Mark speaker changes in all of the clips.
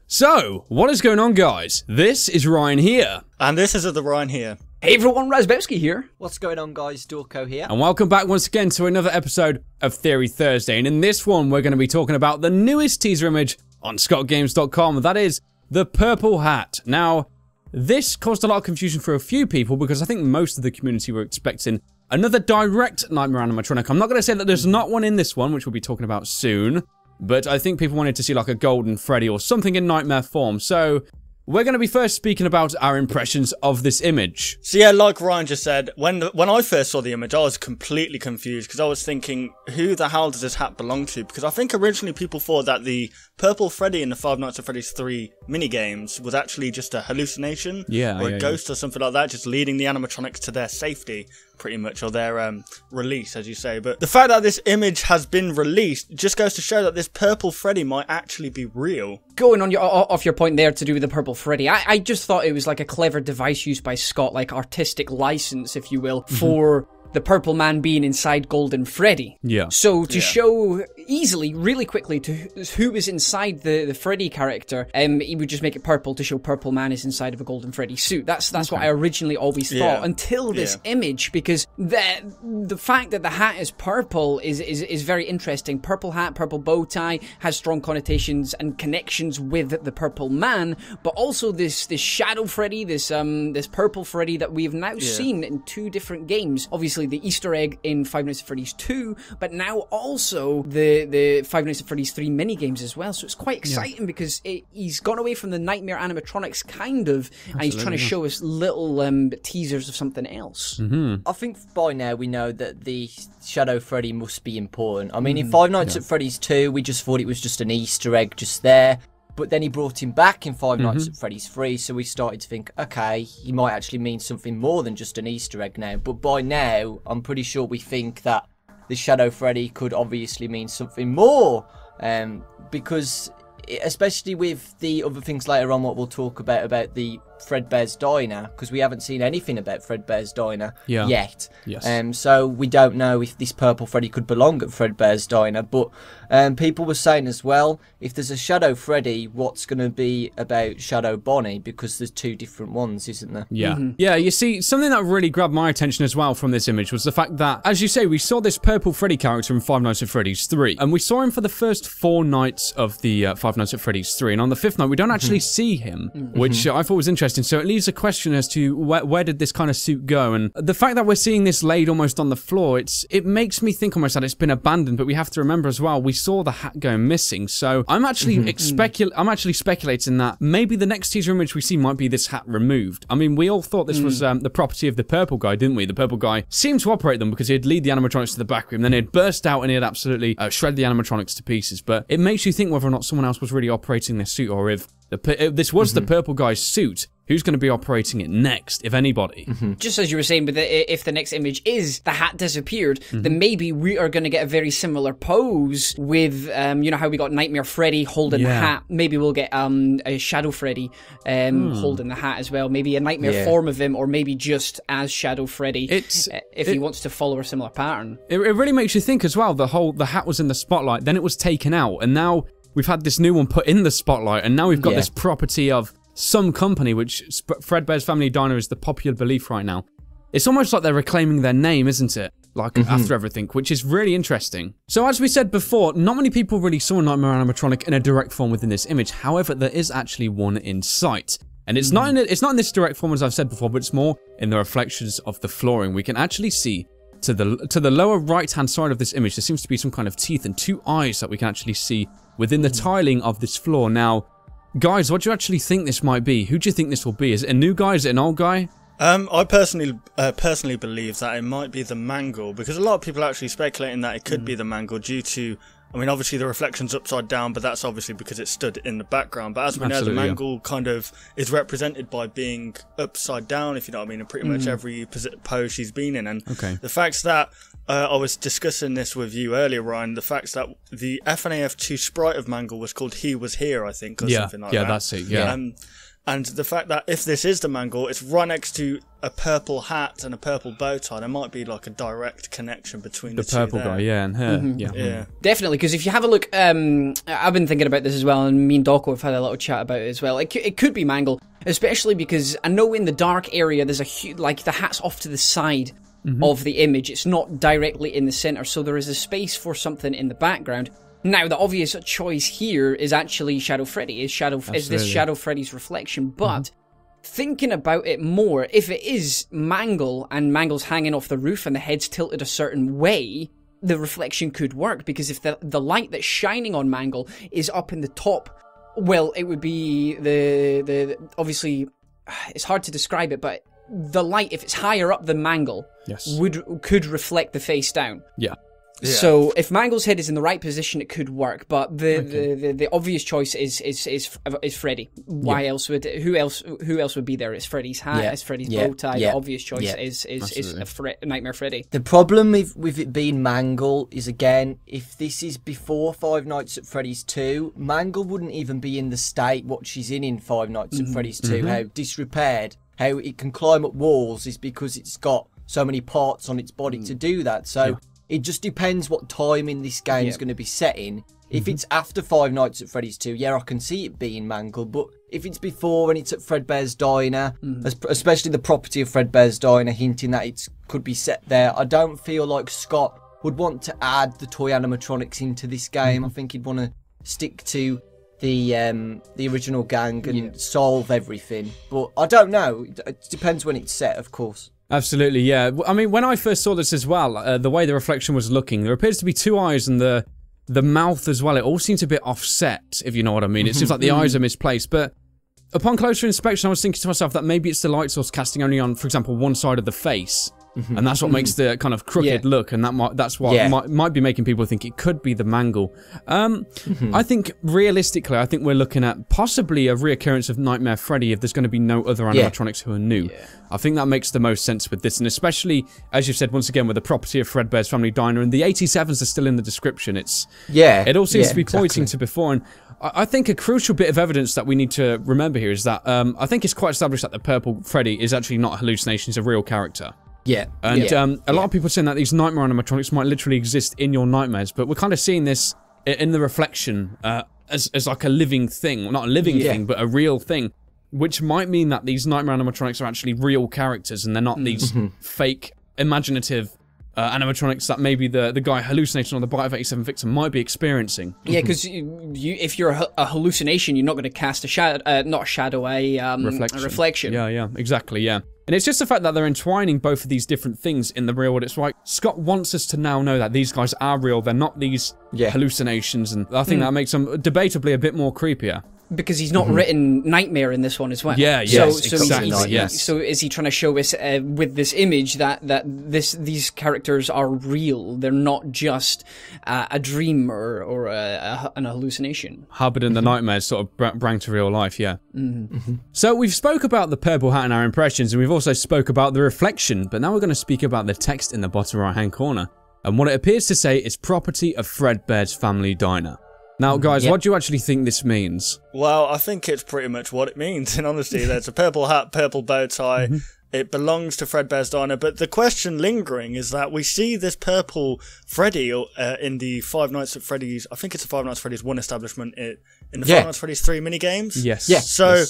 Speaker 1: So, what is going on, guys? This is Ryan here.
Speaker 2: And this is the Ryan here.
Speaker 3: Hey everyone, Razbowski here.
Speaker 4: What's going on, guys? Dawko here.
Speaker 1: And welcome back once again to another episode of Theory Thursday. And in this one, we're going to be talking about the newest teaser image on ScottGames.com. That is the purple hat. Now, this caused a lot of confusion for a few people because I think most of the community were expecting another direct Nightmare animatronic. I'm not going to say that there's not one in this one, which we'll be talking about soon. But I think people wanted to see like a golden Freddy or something in nightmare form. So we're going to be first speaking about our impressions of this image.
Speaker 2: So yeah, like Ryan just said, when I first saw the image, I was completely confused because I was thinking, who the hell does this hat belong to? Because I think originally people thought that the purple Freddy in the Five Nights at Freddy's 3 minigames was actually just a hallucination or a ghost or something like that, just leading the animatronics to their safety, pretty much, or their release, as you say. But the fact that this image has been released just goes to show that this purple Freddy might actually be real.
Speaker 3: Going on off your point there to do with the purple Freddy, I just thought it was like a clever device used by Scott, like artistic license, if you will, for the purple man being inside Golden Freddy.
Speaker 1: Yeah.
Speaker 3: So to show easily, really quickly, to who is inside the Freddy character, he would just make it purple to show purple man is inside of a Golden Freddy suit. That's what I originally always thought until this image, because the fact that the hat is purple is very interesting. Purple hat, purple bow tie has strong connotations and connections with the purple man, but also this shadow Freddy, this purple Freddy that we've now seen in two different games. Obviously the Easter egg in Five Nights at Freddy's 2, but now also the Five Nights at Freddy's 3 minigames as well. So it's quite exciting because he's gone away from the nightmare animatronics kind of, and he's trying to show us little teasers of something else.
Speaker 4: I think by now we know that the Shadow Freddy must be important. I mean, in Five Nights at Freddy's 2, we just thought it was just an Easter egg just there. But then he brought him back in Five Nights at Freddy's 3, so we started to think, okay, he might actually mean something more than just an Easter egg now. But by now, I'm pretty sure we think that the Shadow Freddy could obviously mean something more. Because, especially with the other things later on, what we'll talk about the Fredbear's Diner, because we haven't seen anything about Fredbear's Diner yet.
Speaker 1: Yes.
Speaker 4: So we don't know if this purple Freddy could belong at Fredbear's Diner, but people were saying as well, if there's a Shadow Freddy, what's going to be about Shadow Bonnie, because there's two different ones, isn't there?
Speaker 1: Yeah. Yeah, you see, something that really grabbed my attention as well from this image was the fact that, as you say, we saw this purple Freddy character in Five Nights at Freddy's 3, and we saw him for the first 4 nights of the Five Nights at Freddy's 3, and on the 5th night, we don't actually see him, which I thought was interesting. So it leaves a question as to where did this kind of suit go, and the fact that we're seeing this laid almost on the floor, it makes me think almost that it's been abandoned. But we have to remember as well, we saw the hat going missing, so I'm actually speculating that maybe the next teaser image we see might be this hat removed. I mean, we all thought this was the property of the purple guy, didn't we? The purple guy seemed to operate them because he'd lead the animatronics to the back room, then he'd burst out and he'd absolutely shred the animatronics to pieces. But it makes you think whether or not someone else was really operating this suit, or if this was the purple guy's suit, who's going to be operating it next, if anybody?
Speaker 3: Just as you were saying, but if the next image is the hat disappeared, then maybe we are going to get a very similar pose with, you know how we got Nightmare Freddy holding the hat. Maybe we'll get a Shadow Freddy holding the hat as well. Maybe a nightmare form of him, or maybe just as Shadow Freddy, if he wants to follow a similar pattern.
Speaker 1: It really makes you think as well. The hat was in the spotlight, then it was taken out, and now we've had this new one put in the spotlight, and now we've got this property of some company, which Fredbear's Family Diner is the popular belief right now. It's almost like they're reclaiming their name, isn't it? Like, after everything, which is really interesting. So as we said before, not many people really saw Nightmare Animatronic in a direct form within this image. However, there is actually one in sight. And it's not in this direct form, as I've said before, but it's more in the reflections of the flooring. We can actually see to the lower right-hand side of this image, there seems to be some kind of teeth and 2 eyes that we can actually see within the tiling of this floor. Now, guys, what do you actually think this might be? Who do you think this will be? Is it a new guy? Is it an old guy?
Speaker 2: I personally believe that it might be the Mangle, because a lot of people are actually speculating that it could be the Mangle due to, I mean, obviously the reflection's upside down, but that's obviously because it stood in the background. But as we know, the Mangle kind of is represented by being upside down, if you know what I mean, in pretty much every pose she's been in. And the fact that I was discussing this with you earlier, Ryan, the fact that the FNAF 2 sprite of Mangle was called He Was Here, I think, or something like that.
Speaker 1: Yeah, that's it,
Speaker 2: And the fact that if this is the mangle, it's right next to a purple hat and a purple bow tie, there might be like a direct connection between the two
Speaker 1: purple guy, yeah, and her.
Speaker 2: Yeah.
Speaker 3: Definitely, because if you have a look, I've been thinking about this as well, and me and Dawko have had a little chat about it as well. It could be mangle, especially because I know in the dark area there's a huge, like the hat's off to the side of the image. It's not directly in the center, so there is a space for something in the background. Now, the obvious choice here is actually Shadow Freddy. Is this Shadow Freddy's reflection? But thinking about it more, if it is Mangle and Mangle's hanging off the roof and the head's tilted a certain way, the reflection could work, because if the light that's shining on Mangle is up in the top, well, it would be the obviously, it's hard to describe it, but the light, if it's higher up than Mangle, could reflect the face down.
Speaker 1: Yeah.
Speaker 3: So if Mangle's head is in the right position, it could work. But the obvious choice is Freddy. Why else would who else would be there? It's Freddy's hat. It's Freddy's bow tie. The obvious choice is Nightmare Freddy.
Speaker 4: The problem with it being Mangle is, again, if this is before Five Nights at Freddy's 2, Mangle wouldn't even be in the state what she's in Five Nights at Freddy's 2. How disrepaired, how it can climb up walls is because it's got so many parts on its body to do that. So. It just depends what time in this game is going to be set in. If it's after Five Nights at Freddy's 2, I can see it being Mangle. But if it's before and it's at Fredbear's Diner, especially the property of Fredbear's Diner, hinting that it could be set there, I don't feel like Scott would want to add the toy animatronics into this game. I think he'd want to stick to the original gang and solve everything. But I don't know. It depends when it's set, of course.
Speaker 1: Absolutely, yeah. I mean, when I first saw this as well, the way the reflection was looking, there appears to be two eyes, and the mouth as well. It all seems a bit offset, if you know what I mean. It seems like the eyes are misplaced, but upon closer inspection, I was thinking to myself that maybe it's the light source casting only on, for example, one side of the face. And that's what makes the kind of crooked look, and that's what might be making people think it could be the Mangle. I think, realistically, I think we're looking at possibly a reoccurrence of Nightmare Freddy if there's going to be no other animatronics who are new. I think that makes the most sense with this, and especially, as you've said, once again, with the property of Fredbear's Family Diner, and the 87s are still in the description. It all seems to be pointing to before, and I think a crucial bit of evidence that we need to remember here is that I think it's quite established that the purple Freddy is actually not a hallucination, he's a real character. And a lot of people are saying that these nightmare animatronics might literally exist in your nightmares, but we're kind of seeing this in the reflection as like a living thing. Well, not a living thing, but a real thing, which might mean that these nightmare animatronics are actually real characters, and they're not these fake, imaginative animatronics that maybe the guy hallucinating on the Bite of 87 victim might be experiencing.
Speaker 3: Yeah, because if you're a hallucination, you're not going to cast a shadow, a reflection.
Speaker 1: Yeah, exactly, yeah. And it's just the fact that they're entwining both of these different things in the real world. It's like, Scott wants us to now know that these guys are real, they're not these hallucinations, and I think that makes them debatably a bit more creepier.
Speaker 3: Because he's not written Nightmare in this one as well.
Speaker 1: Exactly.
Speaker 3: So is he trying to show us with this image that these characters are real? They're not just a dream or an hallucination.
Speaker 1: Harbored in the nightmares sort of bring to real life, So we've spoke about the purple hat in our impressions, and we've also spoke about the reflection, but now we're going to speak about the text in the bottom right hand corner. And what it appears to say is property of Fredbear's Family Diner. Now, guys, what do you actually think this means?
Speaker 2: Well, I think it's pretty much what it means, in honesty. There's a purple hat, purple bow tie. It belongs to Fredbear's Diner, but the question lingering is that we see this purple Freddy in the Five Nights at Freddy's, I think it's the Five Nights at Freddy's 1 establishment in the Five Nights at Freddy's 3 minigames. So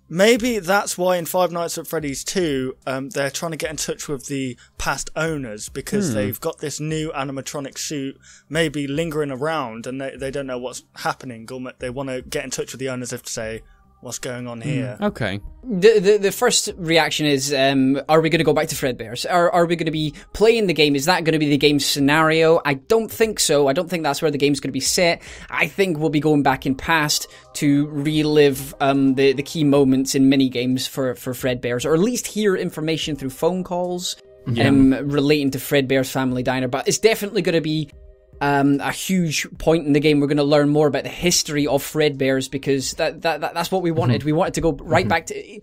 Speaker 2: maybe that's why in Five Nights at Freddy's 2, they're trying to get in touch with the past owners, because they've got this new animatronic suit maybe lingering around, and they don't know what's happening. They want to get in touch with the owners to say, what's going on here?
Speaker 1: Okay.
Speaker 3: The first reaction is, are we going to go back to Fredbear's? Are we going to be playing the game? Is that going to be the game scenario? I don't think so. I don't think that's where the game's going to be set. I think we'll be going back in past to relive the key moments in mini games for Fredbear's, or at least hear information through phone calls relating to Fredbear's Family Diner. But it's definitely going to be a huge point in the game. We're going to learn more about the history of Fredbear's, because that's what we wanted. We wanted to go right back to...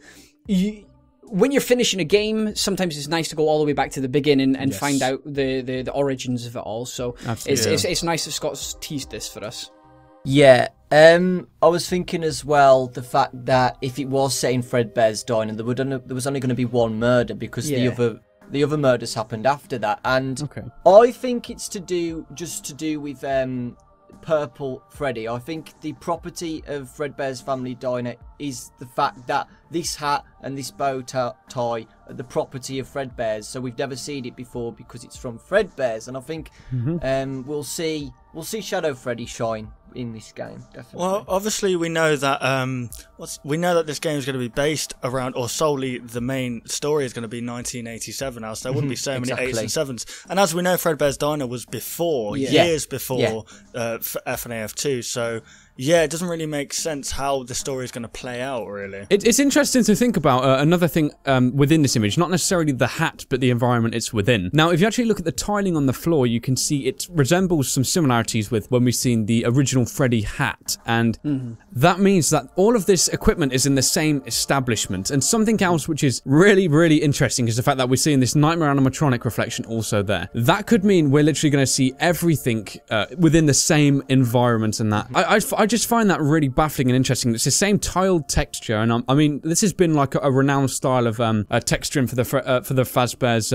Speaker 3: When you're finishing a game, sometimes it's nice to go all the way back to the beginning and find out the origins of it all. So it's nice that Scott's teased this for us.
Speaker 4: Yeah. I was thinking as well the fact that if it was set in Fredbear's diner, there was only going to be one murder because the other murders happened after that, and I think it's to do with Purple Freddy. I think the property of Fredbear's family diner is the fact that this hat and this bow tie are the property of Fredbear's, so we've never seen it before because it's from Fredbear's, and I think we'll see Shadow Freddy shine in this game, definitely. Well,
Speaker 2: obviously we know that this game is going to be based around, or solely the main story is going to be 1987. Else there wouldn't be so many 8s and 7s. And as we know, Fredbear's Diner was before, years before FNAF 2. So yeah, it doesn't really make sense how the story is going to play out, really.
Speaker 1: It's interesting to think about another thing within this image, not necessarily the hat, but the environment it's within. Now, if you actually look at the tiling on the floor, you can see it resembles some similarities with when we've seen the original Freddy hat, and that means that all of this equipment is in the same establishment. And something else which is really, really interesting is the fact that we're seeing this Nightmare animatronic reflection also there. That could mean we're literally going to see everything within the same environment, and that I just find that really baffling and interesting. It's the same tiled texture, and I mean, this has been like a renowned style of texturing for the Fazbear's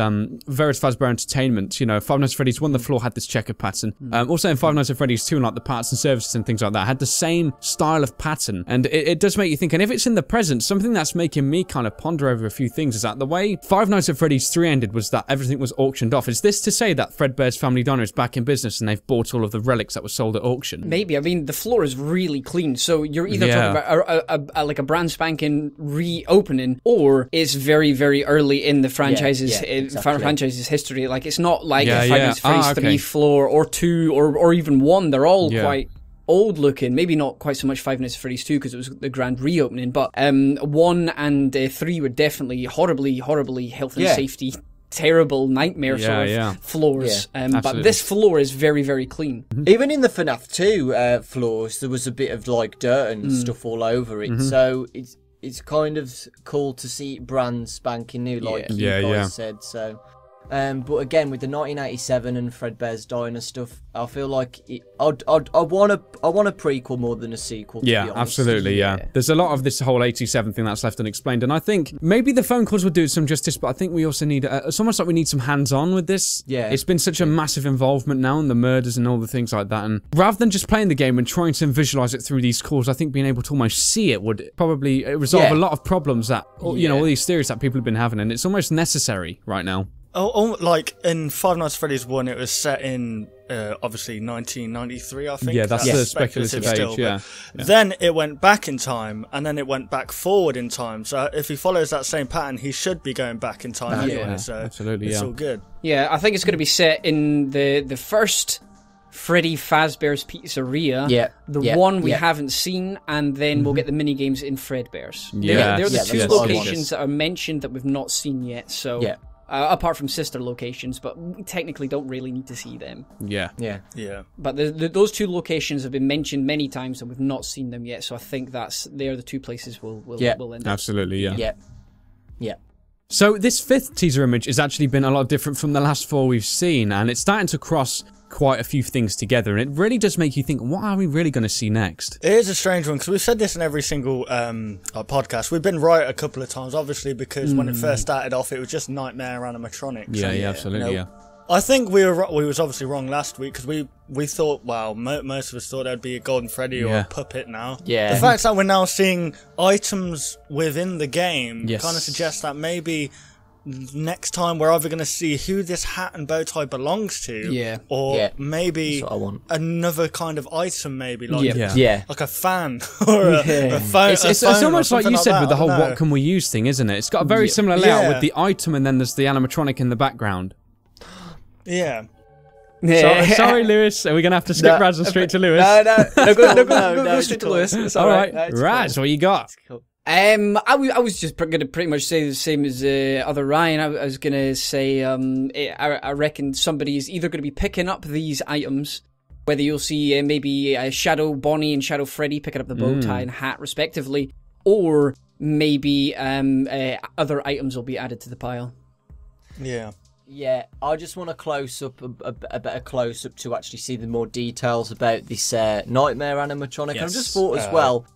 Speaker 1: various Fazbear Entertainment. You know, Five Nights at Freddy's 1, the floor had this checkered pattern. Also in Five Nights at Freddy's 2, like the parts and services and things like that, had the same style of pattern, and it does make you think. And if it's in the present, something that's making me kind of ponder over a few things is that the way Five Nights at Freddy's 3 ended was that everything was auctioned off. Is this to say that Fredbear's Family Diner is back in business and they've bought all of the relics that were sold at auction?
Speaker 3: Maybe. I mean, the floor is really clean, so you're either talking about like a brand spanking reopening, or it's very, very early in the franchise's franchise's history. Like, it's not like Five Nights at Freddy's 3 floor or 2 or even 1. They're all quite old looking. Maybe not quite so much Five Nights at Freddy's 2 because it was the grand reopening, but 1 and 3 were definitely horribly health and safety terrible nightmare sort of floors. But this floor is very, very clean.
Speaker 4: Even in the FNAF 2 floors, there was a bit of like dirt and stuff all over it. So it's kind of cool to see it brand spanking new, like you guys said. So, but again, with the 1987 and Fredbear's Diner stuff, I feel like I want a prequel more than a sequel. To be honest.
Speaker 1: Absolutely. There's a lot of this whole 87 thing that's left unexplained, and I think maybe the phone calls would do some justice, but I think we also need it's almost like we need some hands-on with this. It's been such a massive involvement now, and the murders and all the things like that, and rather than just playing the game and trying to visualize it through these calls, I think being able to almost see it would probably resolve a lot of problems that you know, all these theories that people have been having, and it's almost necessary right now.
Speaker 2: Like in Five Nights at Freddy's 1, it was set in obviously 1993, I think.
Speaker 1: Yeah, that's the speculative age.
Speaker 2: Then it went back in time, and then it went back forward in time. So if he follows that same pattern, he should be going back in time anyway. So
Speaker 1: absolutely,
Speaker 2: it's all good.
Speaker 3: Yeah, I think it's going to be set in the first Freddy Fazbear's Pizzeria, the one we haven't seen, and then we'll get the mini games in Fredbear's. They're the two locations that are mentioned that we've not seen yet. So. Apart from sister locations, but we technically don't really need to see them. But those two locations have been mentioned many times and we've not seen them yet, so I think they're the two places we'll end up.
Speaker 1: Absolutely,
Speaker 4: yeah.
Speaker 1: So this 5th teaser image has actually been a lot different from the last 4 we've seen, and it's starting to cross quite a few things together, and it really does make you think, what are we really going to see next?
Speaker 2: It is a strange one, because we've said this in every single podcast. We've been right a couple of times, obviously, because when it first started off, it was just Nightmare Animatronic.
Speaker 1: Absolutely,
Speaker 2: you know, I think we was obviously wrong last week, because we thought, well, most of us thought there'd be a Golden Freddy or a puppet now. The fact that we're now seeing items within the game kind of suggests that maybe next time we're either going to see who this hat and bow tie belongs to, or maybe another kind of item, maybe like like a fan or a phone.
Speaker 1: It's almost like you said with the whole "what can we use" thing, isn't it? It's got a very similar layout with the item, and then there's the animatronic in the background. Sorry, Lewis. Are we going to have to skip Raz and straight to Lewis?
Speaker 3: No, go straight to Lewis. It's all right.
Speaker 1: Raz, what you got?
Speaker 3: I was just going to pretty much say the same as other Ryan. I was going to say I reckon somebody is either going to be picking up these items, whether you'll see maybe Shadow Bonnie and Shadow Freddy picking up the bow tie and hat respectively, or maybe other items will be added to the pile.
Speaker 4: Yeah, I just want a close-up, a better close-up to actually see the more details about this nightmare animatronic.
Speaker 2: Yes.
Speaker 4: I've just thought as well,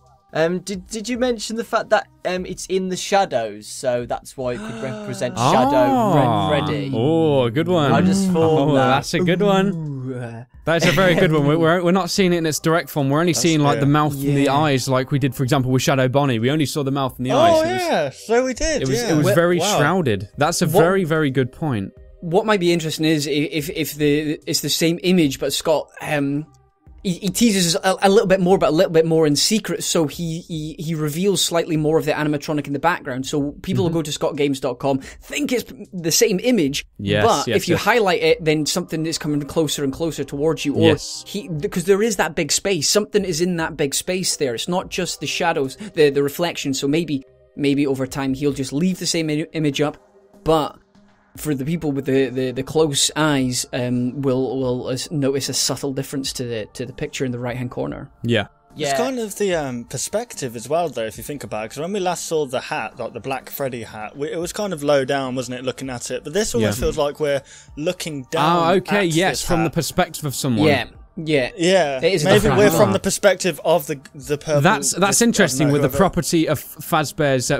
Speaker 4: did you mention the fact that it's in the shadows, so that's why it could represent Shadow Freddy?
Speaker 1: Oh, good one.
Speaker 4: I just thought
Speaker 1: that's a good one. That's a very good one. We're not seeing it in its direct form. We're only seeing like the mouth and the eyes, like we did, for example, with Shadow Bonnie. We only saw the mouth and the eyes.
Speaker 2: Oh yeah, so we did.
Speaker 1: It was very shrouded. That's a very, very good point.
Speaker 3: What might be interesting is if it's the same image, but Scott he teases a little bit more, but a little bit more in secret. So he reveals slightly more of the animatronic in the background. So people will go to scottgames.com, think it's the same image, but if you highlight it, then something is coming closer and closer towards you. Or because there is that big space, something is in that big space there. It's not just the shadows, the reflection. So maybe over time he'll just leave the same image up, but for the people with the close eyes, will notice a subtle difference to the picture in the right hand corner.
Speaker 4: Yeah.
Speaker 2: It's kind of the perspective as well, though, if you think about it. Because when we last saw the hat, like the Black Freddy hat, it was kind of low down, wasn't it, looking at it? But this almost feels like we're looking down.
Speaker 1: Oh, okay,
Speaker 2: at
Speaker 1: yes,
Speaker 2: this
Speaker 1: from
Speaker 2: hat.
Speaker 1: the perspective of someone.
Speaker 3: Yeah.
Speaker 2: It is
Speaker 3: maybe
Speaker 2: we're from the perspective of the purple.
Speaker 1: That's interesting with the property of Fazbear's.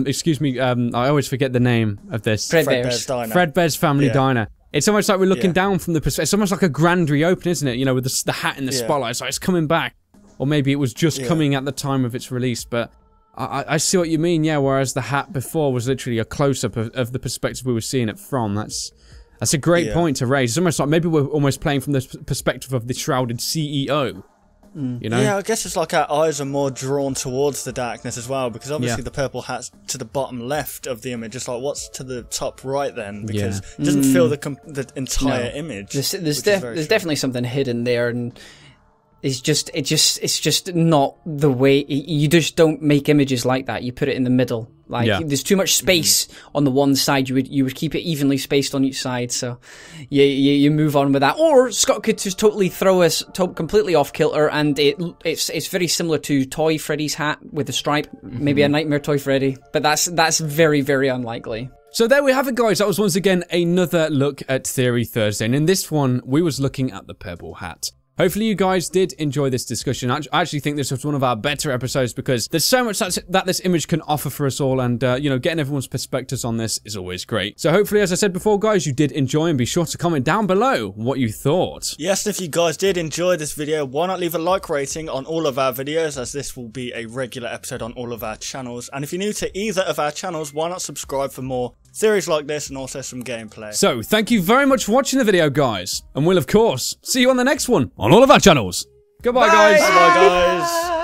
Speaker 1: Excuse me, I always forget the name of this.
Speaker 3: Fredbear's
Speaker 2: diner.
Speaker 1: Fredbear's family diner. It's almost like we're looking down from the perspective. It's almost like a grand reopen, isn't it? You know, with the hat in the spotlight. It's like it's coming back, or maybe it was just coming at the time of its release. But I see what you mean. Yeah, whereas the hat before was literally a close up of the perspective we were seeing it from. That's a great point to raise. It's almost like maybe we're almost playing from the perspective of the shrouded CEO. You know?
Speaker 2: Yeah, I guess it's like our eyes are more drawn towards the darkness as well, because obviously the purple hat's to the bottom left of the image. It's like, what's to the top right then? Because it doesn't fill the entire image.
Speaker 3: There's definitely something hidden there, and it's just not the way you just don't make images like that. You put it in the middle. Like there's too much space on the one side. You would keep it evenly spaced on each side. So you move on with that. Or Scott could just totally throw us completely off kilter, and it's very similar to Toy Freddy's hat with a stripe. Maybe a Nightmare Toy Freddy, but that's very, very unlikely.
Speaker 1: So there we have it, guys. That was once again another look at Theory Thursday, and in this one we was looking at the purple hat. Hopefully you guys did enjoy this discussion. I actually think this was one of our better episodes because there's so much that this image can offer for us all, and you know, getting everyone's perspectives on this is always great. So hopefully, as I said before, guys, you did enjoy, and be sure to comment down below what you thought.
Speaker 2: Yes, if you guys did enjoy this video, why not leave a like rating on all of our videos, as this will be a regular episode on all of our channels. And if you're new to either of our channels, why not subscribe for more theories like this and also some gameplay.
Speaker 1: So, thank you very much for watching the video, guys. And we'll, of course, see you on the next one on all of our channels. Goodbye, guys.
Speaker 2: Bye, guys.